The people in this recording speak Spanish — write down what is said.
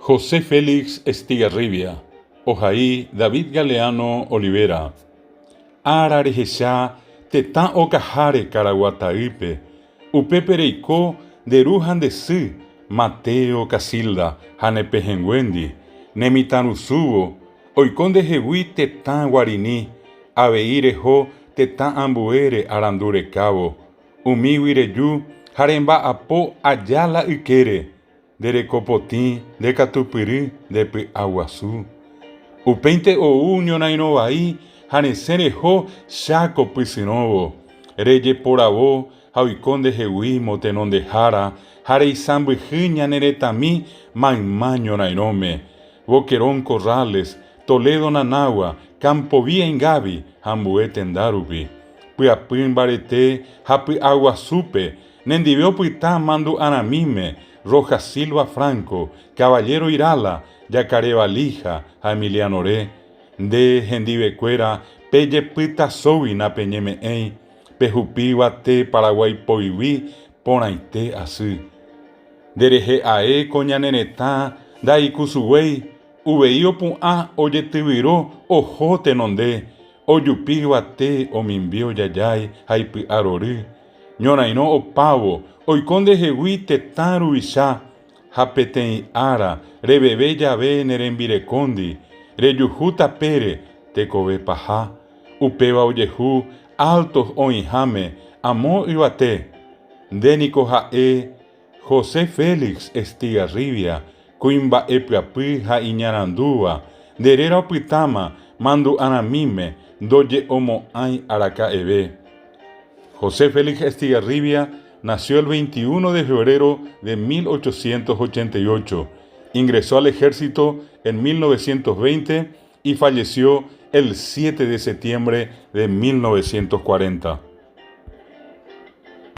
José Félix Estigarribia, Ojaí David Galeano Olivera, Ararejesá, Tetán Ocajare Caraguataipe, Upepereicó, Derujan de Si, Mateo Casilda, Janepejenguendi, Nemitanusubo, Oicón de Jehuí Tetán Guariní, Abeirejo, Tetán Ambuere Arandure Cabo, Umihuireyu, Jaremba Apo Ayala Iquere, de Copotín, de Catupiri, de Piaguazú. Upeinte ou Ñonainovaí, Janeserejo, Chaco Pisinovo, Reye Porabo, Jauicón de Jehuí, Motenón de Jara, Jareizambujiña Neretami, Maimá Ñonainome, Boquerón Corrales, Toledo Nanagua, Campo Vía Ingavi, Jambué Tendarubi, Piapín Barete, Japi Aguazupe, Nendiveo Pitá Mandu Anamime, Rojas Silva Franco, Caballero Irala, Yacaré Valija, Emiliano Re, de Gendivecuera, Pelle Pita Sowi na Peñeme Ei, Pejupi Bate, Paraguay Poiwi, Ponaite Así. Dereje Ae, Coñanenetá, Daikusuwei, Uveio Pun A, Oyetibiro, Ojote Nonde, Oyupi Bate, Omimbio Yayay, Haipi Arori, Ñonaino Opavo, Oicón de Jehuí Tetaru Isha, Japeten Ara, Rebebe Yahvé Nerembirecondi, Reyujuta Pere, Tecobe Pajá, Upeba Oyehu, Altos Oinjame, Amó Ibate, Denico Jae, José Félix Estigarribia, Cuimba Epiapi Iñarandúa, Derera Opitama, Mandu Anamime, Doye Omo Ay Araca Ebe. José Félix Estigarribia nació el 21 de febrero de 1888, ingresó al ejército en 1920 y falleció el 7 de septiembre de 1940.